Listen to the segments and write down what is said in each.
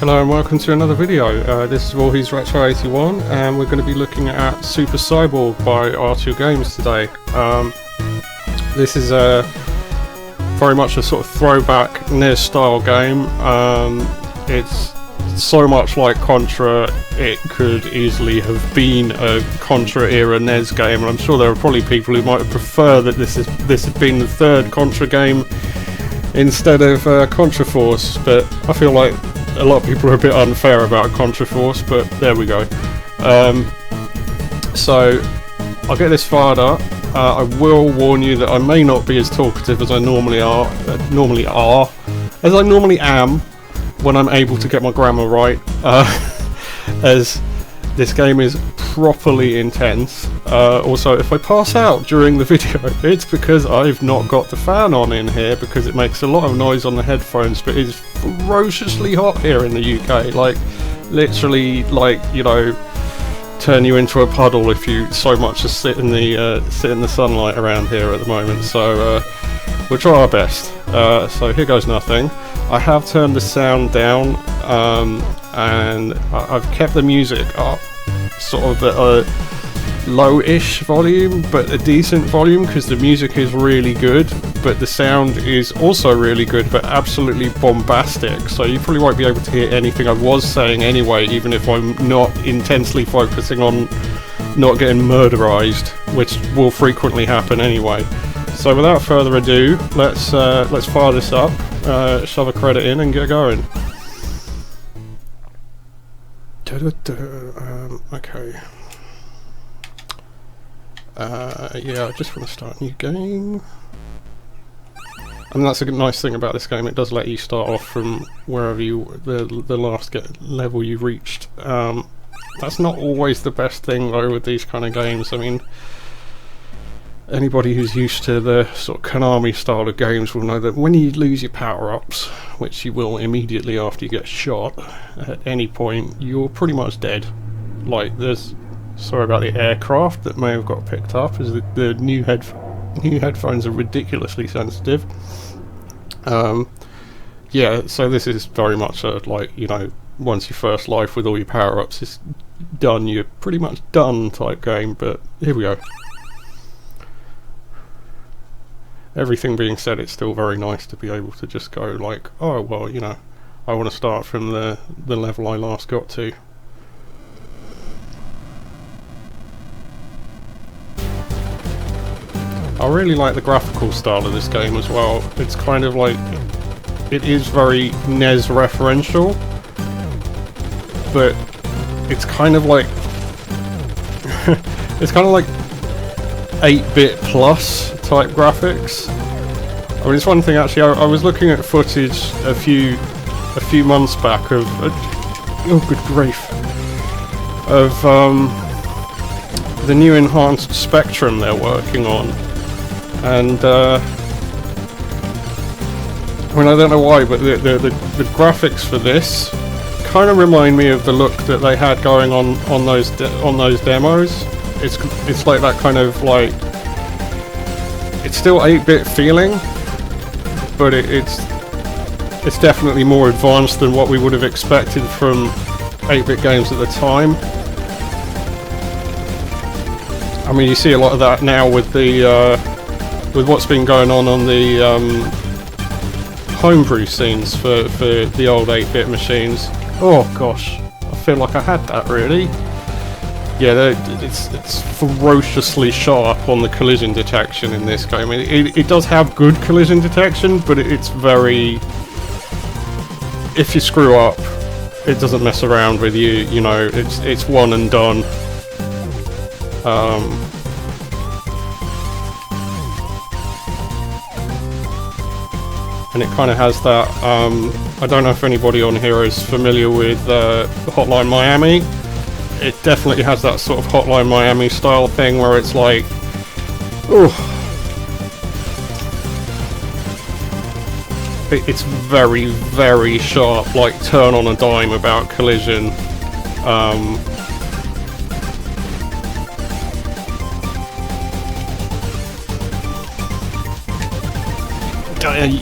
Hello and welcome to another video. This is Voorhees Retro 81 and we're going to be looking at Super Cyborg by Artur Games today. This is very much a sort of throwback NES style game. It's so much like Contra, it could easily have been a Contra era NES game, and I'm sure there are probably people who might prefer that this had been the third Contra game instead of Contra Force, but I feel like a lot of people are a bit unfair about Contra Force, but there we go. So I'll get this fired up. I will warn you that I may not be as talkative as I normally am when I'm able to get my grammar right, as this game is properly intense. Also, if I pass out during the video, it's because I've not got the fan on in here, because it makes a lot of noise on the headphones, but it's ferociously hot here in the UK, like literally, like, you know, turn you into a puddle if you so much as sit in the sunlight around here at the moment. So we'll try our best. So here goes nothing. I have turned the sound down, and I've kept the music up sort of at a low-ish volume, but a decent volume, because the music is really good, but the sound is also really good, but absolutely bombastic, so you probably won't be able to hear anything I was saying anyway, even if I'm not intensely focusing on not getting murderized, which will frequently happen anyway. So without further ado, let's fire this up, shove a credit in and get going. Okay. Yeah, I just want to start a new game. And that's a nice thing about this game, it does let you start off from wherever the last level you reached. That's not always the best thing though with these kind of games. I mean, anybody who's used to the sort of Konami style of games will know that when you lose your power-ups, which you will immediately after you get shot, at any point, you're pretty much dead. Like, sorry about the aircraft that may have got picked up, as the new headphones are ridiculously sensitive. Yeah, so this is very much a, like, you know, once your first life with all your power-ups is done, you're pretty much done type game, but here we go. Everything being said, it's still very nice to be able to just go like, oh well, you know, I want to start from the level I last got to. I really like the graphical style of this game as well. It's kind of like, it is very NES referential, but it's kind of like it's kind of like 8-bit plus type graphics. I mean, it's one thing actually. I was looking at footage a few months back of oh good grief, of the new enhanced Spectrum they're working on, and I mean, I don't know why, but the graphics for this kind of remind me of the look that they had going on those demos. It's like that kind of like, it's still 8-bit feeling, but it's definitely more advanced than what we would have expected from 8-bit games at the time. I mean, you see a lot of that now with the with what's been going on the homebrew scenes for the old 8-bit machines. Oh gosh, I feel like I had that really. Yeah, it's ferociously sharp on the collision detection in this game. It does have good collision detection, but it's very... if you screw up, it doesn't mess around with you. You know, it's one and done. And it kind of has that. I don't know if anybody on here is familiar with Hotline Miami. It definitely has that sort of Hotline Miami style thing where it's like, oh, it's very, very sharp, like turn on a dime about collision.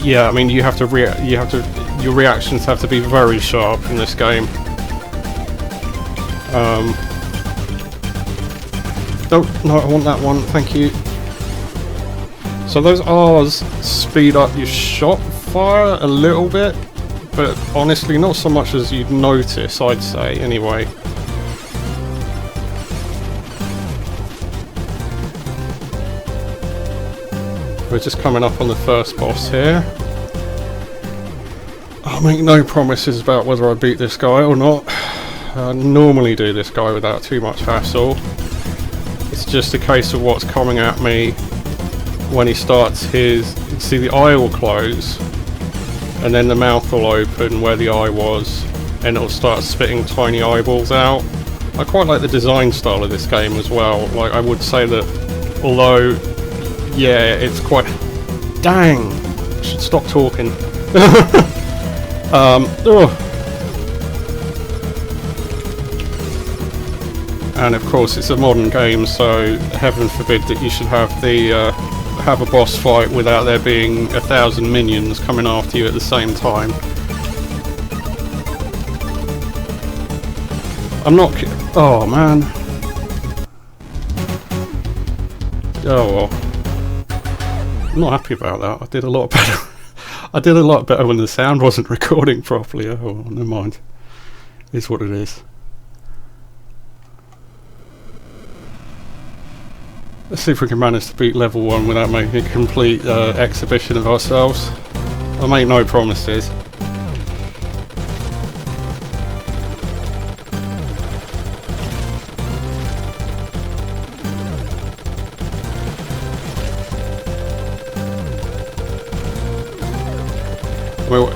Yeah, I mean, you have to your reactions have to be very sharp in this game. Oh, no, I want that one, thank you. So those R's speed up your shot fire a little bit, but honestly not so much as you'd notice, I'd say, anyway. We're just coming up on the first boss here. I'll make no promises about whether I beat this guy or not. I normally do this guy without too much hassle. It's just a case of what's coming at me when he starts his... See, the eye will close, and then the mouth will open where the eye was, and it'll start spitting tiny eyeballs out. I quite like the design style of this game as well. Like, I would say that, although, yeah, it's quite... Dang! I should stop talking. And of course it's a modern game, so heaven forbid that you should have the have a boss fight without there being 1,000 minions coming after you at the same time. I'm not oh man. Oh well. I'm not happy about that. I did a lot better. I did a lot better when the sound wasn't recording properly. Oh well, never mind. It's what it is. Let's see if we can manage to beat level 1 without making a complete exhibition of ourselves. I make no promises. Well,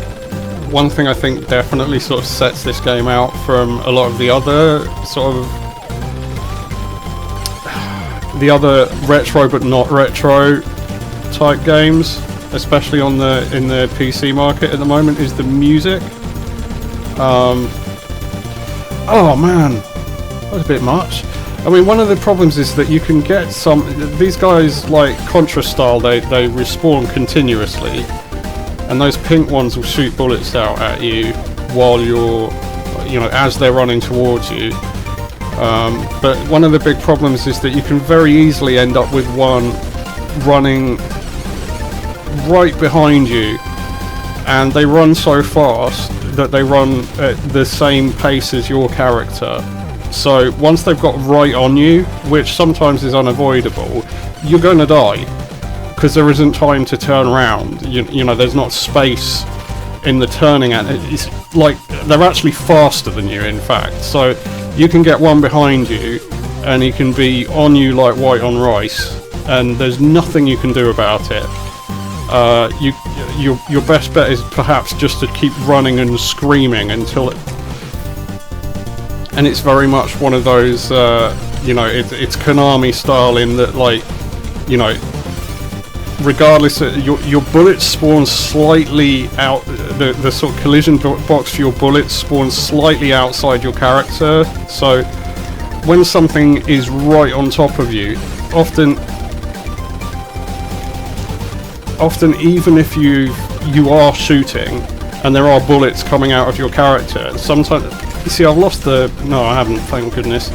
one thing I think definitely sort of sets this game out from a lot of the other sort of the other retro but not retro type games, especially on the in the PC market at the moment, is the music. Oh man, that was a bit much. I mean, one of the problems is that you can get these guys like Contra style, they respawn continuously, and those pink ones will shoot bullets out at you while you're, you know, as they're running towards you. But one of the big problems is that you can very easily end up with one running right behind you, and they run so fast that they run at the same pace as your character. So once they've got right on you, which sometimes is unavoidable, you're going to die because there isn't time to turn around. You know, there's not space in the turning, and it's like they're actually faster than you, in fact. So you can get one behind you and he can be on you like white on rice, and there's nothing you can do about it. Your best bet is perhaps just to keep running and screaming until it... And it's very much one of those, you know, it's Konami style in that, like, you know, regardless of your bullets spawn slightly out, the sort of collision box for your bullets spawns slightly outside your character, so when something is right on top of you, often even if you are shooting and there are bullets coming out of your character, sometimes, you see, I've lost the... No, I haven't, thank goodness.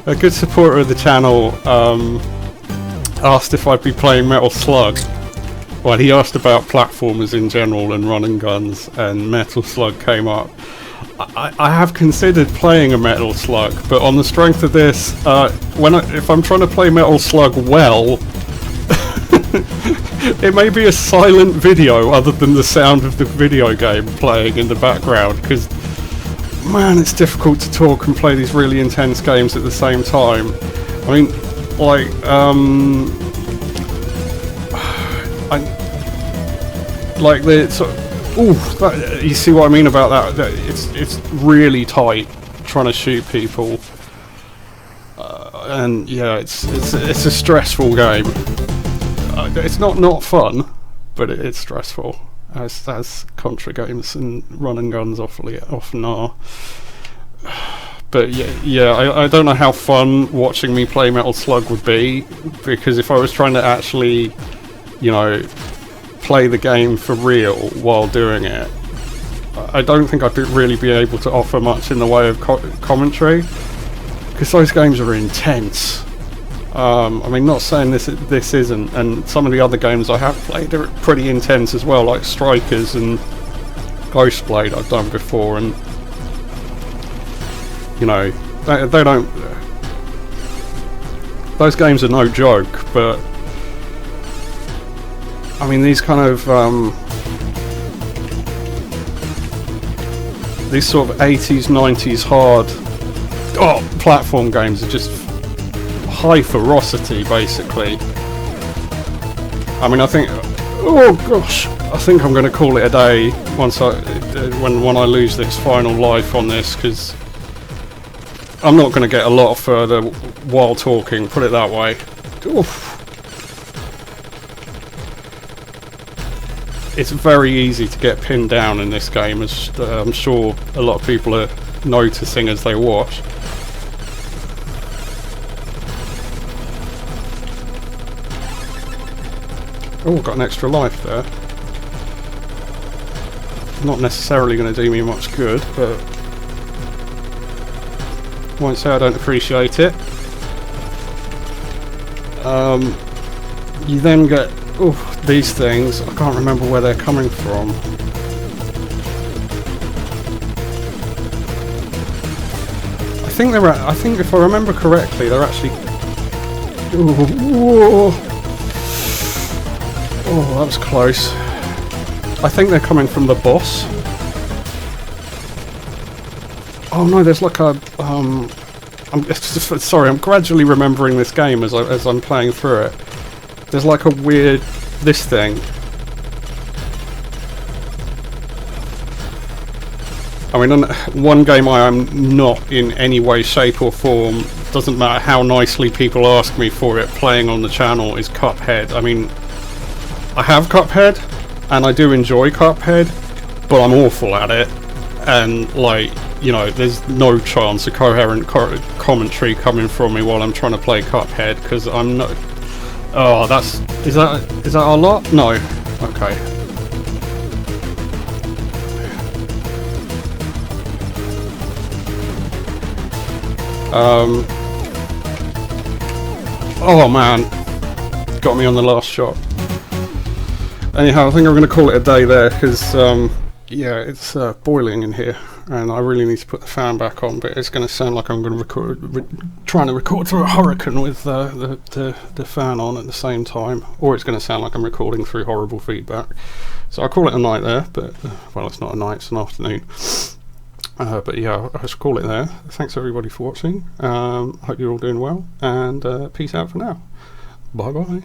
A good supporter of the channel asked if I'd be playing Metal Slug. Well, he asked about platformers in general and run and guns, and Metal Slug came up. I have considered playing a Metal Slug, but on the strength of this, if I'm trying to play Metal Slug well, it may be a silent video other than the sound of the video game playing in the background, because man, it's difficult to talk and play these really intense games at the same time. I mean, like, like the sort of, ooh, you see what I mean about that? It's really tight trying to shoot people, and yeah, it's a stressful game. It's not fun, but it's stressful, as Contra games and run and guns often are. But yeah, I don't know how fun watching me play Metal Slug would be, because if I was trying to actually, you know, play the game for real while doing it, I don't think I'd really be able to offer much in the way of commentary, because those games are intense. I mean, not saying this isn't, and some of the other games I have played are pretty intense as well, like Strikers and Ghostblade I've done before, and you know, they don't. Those games are no joke, but I mean, these kind of these sort of 80s, 90s hard platform games are just high ferocity, basically. I mean, I think, oh gosh, I think I'm going to call it a day once when I lose this final life on this, because I'm not going to get a lot further while talking, put it that way. Oof. It's very easy to get pinned down in this game, as I'm sure a lot of people are noticing as they watch. Oh, got an extra life there. Not necessarily going to do me much good, but won't say I don't appreciate it. You then get these things. I can't remember where they're coming from. I think if I remember correctly, they're actually. Oh, that was close. I think they're coming from the boss. Oh no, there's like a sorry, I'm gradually remembering this game as I'm playing through it. There's like a weird this thing. I mean, one game I am not in any way, shape or form, doesn't matter how nicely people ask me for it, playing on the channel, is Cuphead. I mean, I have Cuphead, and I do enjoy Cuphead, but I'm awful at it, and like, you know, there's no chance of coherent commentary coming from me while I'm trying to play Cuphead, because I'm not. Oh, is that a lot? No. Okay. Oh man, got me on the last shot. Anyhow, I think I'm going to call it a day there, because yeah, it's boiling in here, and I really need to put the fan back on. But it's going to sound like I'm going to trying to record through a hurricane with the fan on at the same time, or it's going to sound like I'm recording through horrible feedback. So I'll call it a night there. But well, it's not a night; it's an afternoon. But yeah, I should call it there. Thanks everybody for watching. Hope you're all doing well, and peace out for now. Bye bye.